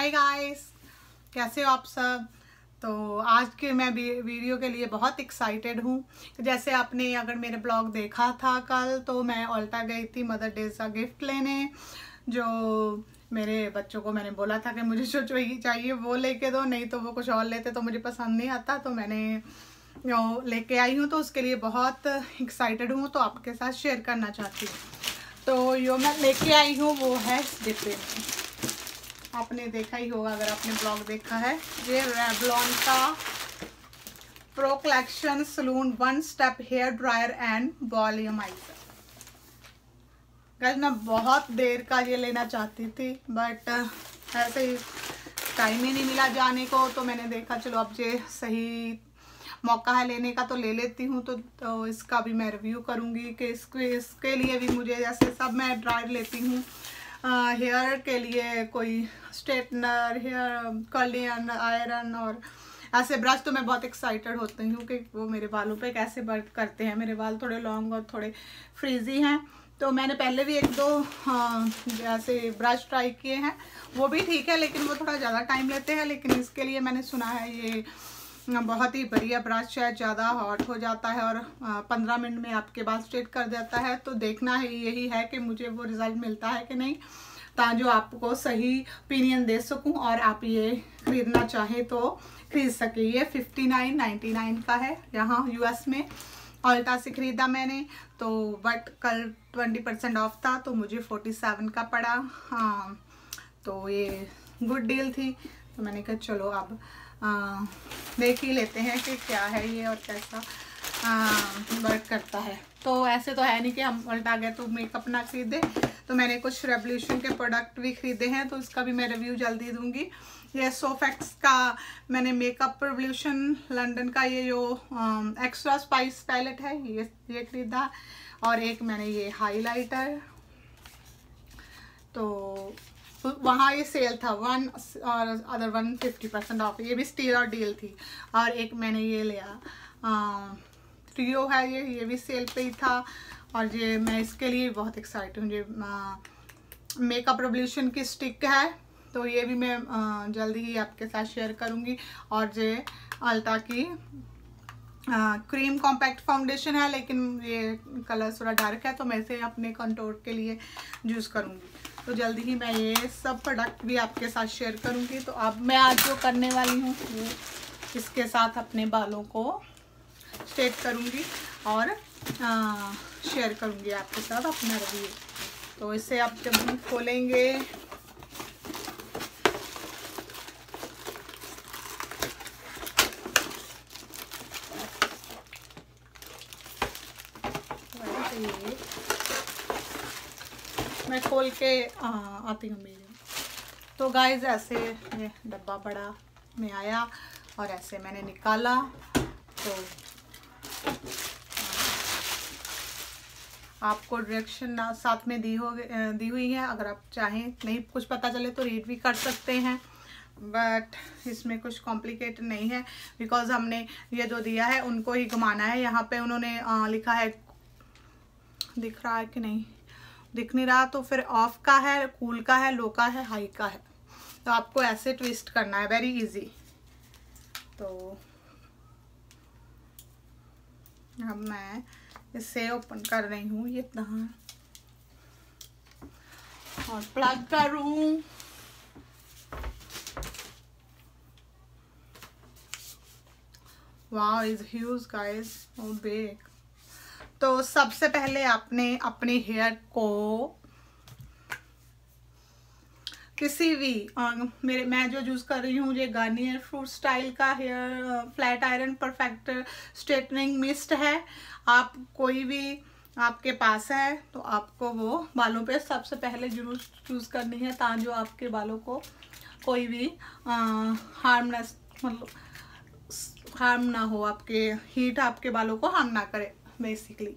Hi guys, कैसे हो आप सब। तो आज के मैं वीडियो के लिए बहुत एक्साइटेड हूँ। जैसे आपने अगर मेरे ब्लॉग देखा था कल, तो मैं ऑल्टा गई थी मदर डे का गिफ्ट लेने। जो मेरे बच्चों को मैंने बोला था कि मुझे जो चाहिए वो लेके दो, नहीं तो वो कुछ और लेते तो मुझे पसंद नहीं आता, तो मैंने लेके आई हूँ। तो उसके लिए बहुत एक्साइटेड हूँ, तो आपके साथ शेयर करना चाहती हूँ। तो जो मैं लेके आई हूँ वो है डिब्बे में। आपने देखा ही होगा अगर आपने ब्लॉग देखा है। ये रेवलॉन का pro collection salon 1 step hair dryer and volumiser. Guys, मैं बहुत देर का ये लेना चाहती थी, बट ऐसे ही टाइम ही नहीं मिला जाने को। तो मैंने देखा चलो अब ये सही मौका है लेने का, तो ले लेती हूँ। तो इसका भी मैं रिव्यू करूँगी कि इसके लिए भी मुझे, जैसे सब मैं ड्रायर लेती हूँ हेयर के लिए, कोई स्ट्रेटनर, हेयर कर्लिंग आयरन और ऐसे ब्रश, तो मैं बहुत एक्साइटेड होती हूँ कि वो मेरे बालों पे कैसे वर्क करते हैं। मेरे बाल थोड़े लॉन्ग और थोड़े फ्रीजी हैं, तो मैंने पहले भी 1-2 ऐसे ब्रश ट्राई किए हैं, वो भी ठीक है, लेकिन वो थोड़ा ज़्यादा टाइम लेते हैं। लेकिन इसके लिए मैंने सुना है ये बहुत ही बढ़िया ब्रश है, ज़्यादा हॉट हो जाता है और 15 मिनट में आपके बाल स्ट्रेट कर देता है। तो देखना है यही है कि मुझे वो रिज़ल्ट मिलता है कि नहीं, ताकि आपको सही ओपिनियन दे सकूं और आप ये खरीदना चाहें तो खरीद सके। ये 59.99 का है यहाँ यूएस में। ऑल्टा से खरीदा मैंने, तो बट कल 20% ऑफ था, तो मुझे 47 का पड़ा। हाँ, तो ये गुड डील थी। तो मैंने कहा चलो अब देख ही लेते हैं कि क्या है ये और कैसा वर्क करता है। तो ऐसे तो है नहीं कि हम ऑल्टा गए तो मेकअप ना खरीदे, तो मैंने कुछ रेवोल्यूशन के प्रोडक्ट भी खरीदे हैं, तो इसका भी मैं रिव्यू जल्दी दूंगी। ये सोफेक्स का मैंने मेकअप रेवोल्यूशन लंदन का ये जो एक्स्ट्रा स्पाइस पैलेट है ये खरीदा, और एक मैंने ये हाईलाइटर। तो वहाँ ये सेल था 1 और अदर 1 50% ऑफ, ये भी स्टील और डील थी। और एक मैंने ये लिया ट्रियो है, ये भी सेल पे ही था। और ये मैं इसके लिए बहुत एक्साइटेड हूँ। ये मेकअप रेवोल्यूशन की स्टिक है, तो ये भी मैं जल्दी ही आपके साथ शेयर करूँगी। और ये अल्टा की क्रीम कॉम्पैक्ट फाउंडेशन है, लेकिन ये कलर थोड़ा डार्क है, तो मैं इसे अपने कंटूर के लिए यूज़ करूँगी। तो जल्दी ही मैं ये सब प्रोडक्ट भी आपके साथ शेयर करूँगी। तो अब मैं आज जो करने वाली हूँ वो इसके साथ अपने बालों को स्ट्रेट करूँगी और शेयर करूँगी आपके साथ अपना रिव्यू। तो इसे आप जब हम खोलेंगे, मैं खोल के आती हूँ मेरी। तो गाइज ऐसे ये डब्बा बड़ा में आया और ऐसे मैंने निकाला। तो आपको डायरेक्शन साथ में दी हुई है, अगर आप चाहें नहीं कुछ पता चले तो रीड भी कर सकते हैं, बट इसमें कुछ कॉम्प्लिकेटेड नहीं है, बिकॉज हमने ये जो दिया है उनको ही घुमाना है। यहाँ पे उन्होंने लिखा है, दिख रहा है कि नहीं, दिख नहीं रहा, तो फिर ऑफ का है, कूल का है, लो का है, हाई का है। तो आपको ऐसे ट्विस्ट करना है, वेरी इजी। तो अब मैं इसे ओपन कर रही हूँ ये इतना, और प्लग करूँ। Wow, is huge guys, oh big. तो सबसे पहले आपने अपने हेयर को किसी भी मैं जो यूज़ कर रही हूँ, ये गार्नियर फ्रूट स्टाइल का hair flat iron perfect straightening mist है। आप कोई भी आपके पास है तो आपको वो बालों पे सबसे पहले जरूर यूज़ करनी है, ताकि जो आपके बालों को कोई भी हार्मनेस, मतलब हार्म ना हो, आपके हीट आपके बालों को हार्म ना करे बेसिकली।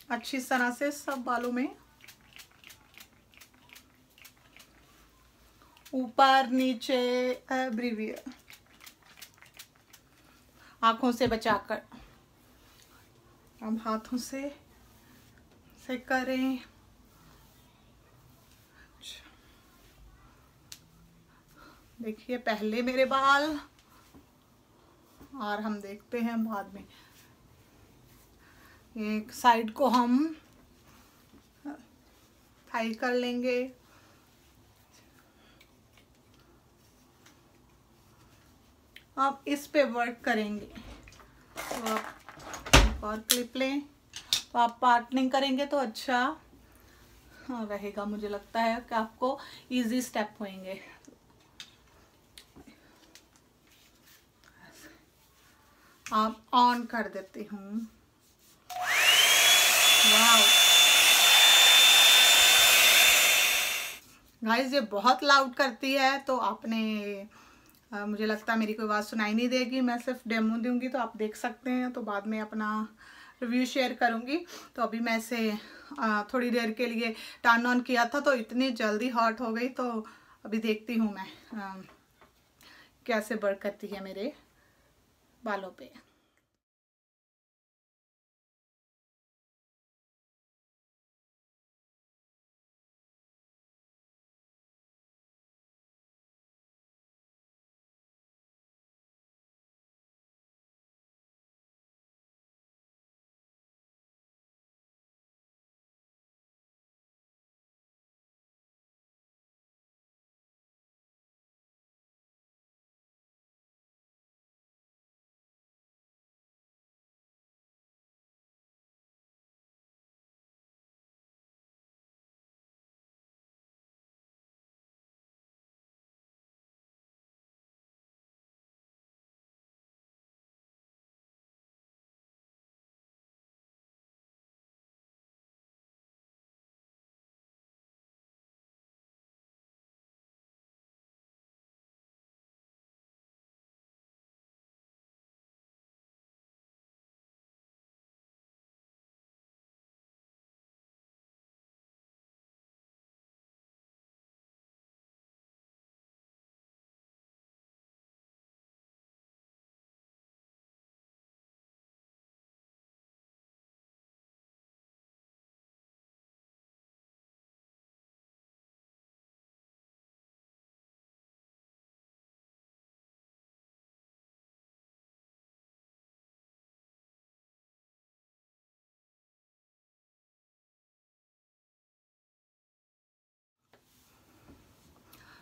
अच्छी तरह से सब बालों में, ऊपर नीचे एवरीवेयर, आंखों से बचाकर। अब हाथों से करें। देखिए पहले मेरे बाल, और हम देखते हैं बाद में। एक साइड को हम टाई कर लेंगे। अब इस पे वर्क करेंगे। तो आप एक और क्लिप लें। तो आप पार्टनिंग करेंगे तो अच्छा रहेगा। मुझे लगता है कि आपको इजी स्टेप होंगे। आप ऑन कर देती हूँ। वाव गाइस, ये बहुत लाउड करती है, तो आपने मुझे लगता है मेरी कोई आवाज़ सुनाई नहीं देगी। मैं सिर्फ डेमो दूंगी तो आप देख सकते हैं, तो बाद में अपना रिव्यू शेयर करूंगी। तो अभी मैं इसे थोड़ी देर के लिए टर्न ऑन किया था तो इतनी जल्दी हॉट हो गई। तो अभी देखती हूँ मैं कैसे वर्क करती है मेरे बालों पे।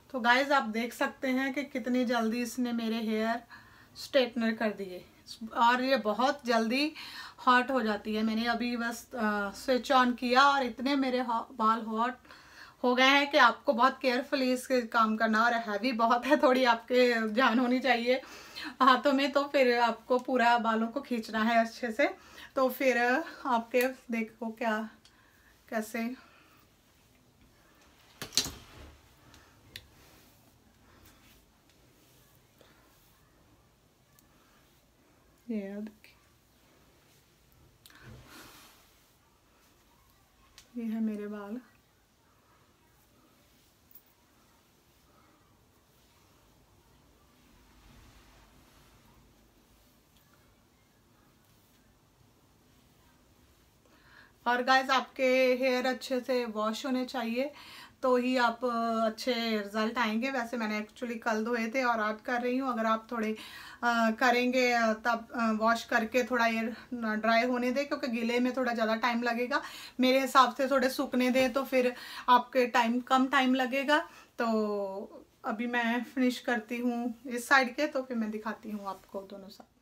तो गाइज आप देख सकते हैं कि कितनी जल्दी इसने मेरे हेयर स्ट्रेटनर कर दिए, और ये बहुत जल्दी हॉट हो जाती है। मैंने अभी बस स्विच ऑन किया और इतने मेरे बाल हॉट हो गए हैं कि आपको बहुत केयरफुली इसके काम करना, और हैवी बहुत है, थोड़ी आपके जान होनी चाहिए हाथों में। तो फिर आपको पूरा बालों को खींचना है अच्छे से। तो फिर आपके देखो क्या कैसे ये है मेरे बाल। और गाइज आपके हेयर अच्छे से वॉश होने चाहिए, तो ही आप अच्छे रिजल्ट आएंगे। वैसे मैंने एक्चुअली कल धोए थे और आज कर रही हूँ। अगर आप थोड़े करेंगे तब वॉश करके थोड़ा एयर ड्राई होने दें, क्योंकि गीले में थोड़ा ज़्यादा टाइम लगेगा। मेरे हिसाब से थोड़े सूखने दें तो फिर आपके कम टाइम लगेगा। तो अभी मैं फिनिश करती हूँ इस साइड के, तो फिर मैं दिखाती हूँ आपको दोनों साइड।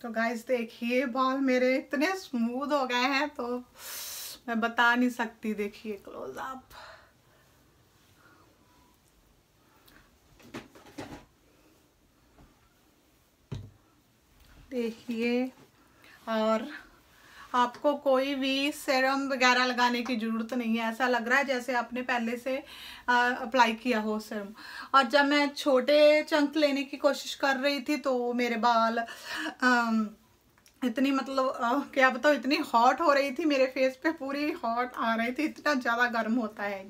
तो गाइस देखिए बाल मेरे इतने स्मूथ हो गए हैं तो मैं बता नहीं सकती। देखिए क्लोज अप, देखिए। और आपको कोई भी सीरम वगैरह लगाने की ज़रूरत नहीं है। ऐसा लग रहा है जैसे आपने पहले से अप्लाई किया हो सीरम। और जब मैं छोटे चंक लेने की कोशिश कर रही थी तो मेरे बाल इतनी मतलब क्या बताओ, इतनी हॉट हो रही थी, मेरे फेस पे पूरी हॉट आ रही थी, इतना ज़्यादा गर्म होता है।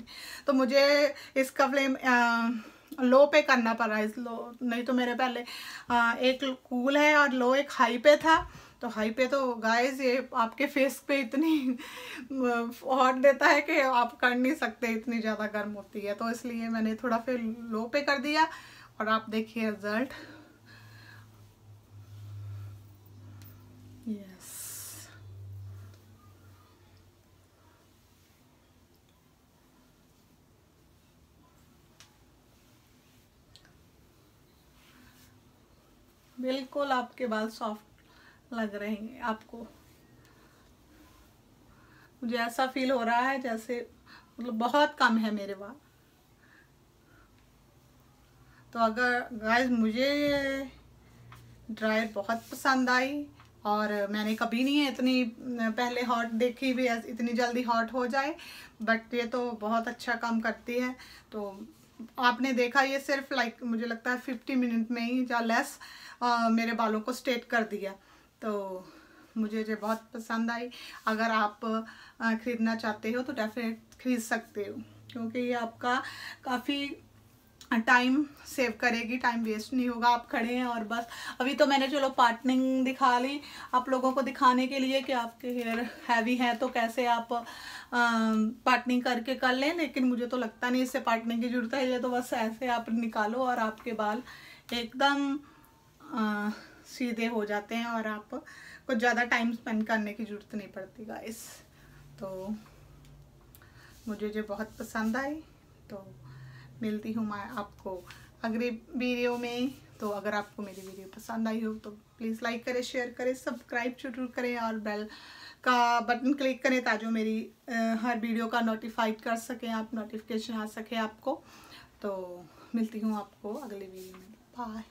तो मुझे इसका फ्लेम लो पे करना पड़ा। इस लो नहीं तो मेरे पहले एक कूल है और लो एक हाई पे था। तो हाई पे तो गाइस ये आपके फेस पे इतनी हॉट देता है कि आप कर नहीं सकते, इतनी ज़्यादा गर्म होती है। तो इसलिए मैंने थोड़ा फिर लो पे कर दिया और आप देखिए रिजल्ट। यस, बिल्कुल आपके बाल सॉफ्ट लग रहे हैं आपको। मुझे ऐसा फील हो रहा है जैसे मतलब बहुत कम है मेरे बाल। तो अगर गाइस मुझे ड्रायर बहुत पसंद आई और मैंने कभी नहीं इतनी पहले हॉट देखी भी इतनी जल्दी हॉट हो जाए, बट ये तो बहुत अच्छा काम करती है। तो आपने देखा ये सिर्फ मुझे लगता है 50 मिनट में ही या लेस मेरे बालों को स्ट्रेट कर दिया। तो मुझे ये बहुत पसंद आई। अगर आप ख़रीदना चाहते हो तो डेफिनेट खरीद सकते हो, क्योंकि ये आपका काफ़ी टाइम सेव करेगी, टाइम वेस्ट नहीं होगा। आप खड़े हैं और बस, अभी तो मैंने चलो पार्टनिंग दिखा ली आप लोगों को दिखाने के लिए कि आपके हेयर हैवी हैं तो कैसे आप पार्टनिंग करके कर लें, लेकिन मुझे तो लगता नहीं इससे पार्टनिंग की जरूरत है। ये तो बस ऐसे आप निकालो और आपके बाल एकदम सीधे हो जाते हैं और आप कुछ ज़्यादा टाइम स्पेंड करने की ज़रूरत नहीं पड़ती गाइस। तो मुझे जो बहुत पसंद आई। तो मिलती हूँ मैं आपको अगली वीडियो में। तो अगर आपको मेरी वीडियो पसंद आई हो तो प्लीज़ लाइक करें, शेयर करें, सब्सक्राइब जरूर करें और बेल का बटन क्लिक करें ताकि मेरी हर वीडियो का नोटिफाइड कर सकें आप, नोटिफिकेशन आ सके आपको। तो मिलती हूँ आपको अगली वीडियो में। बाय।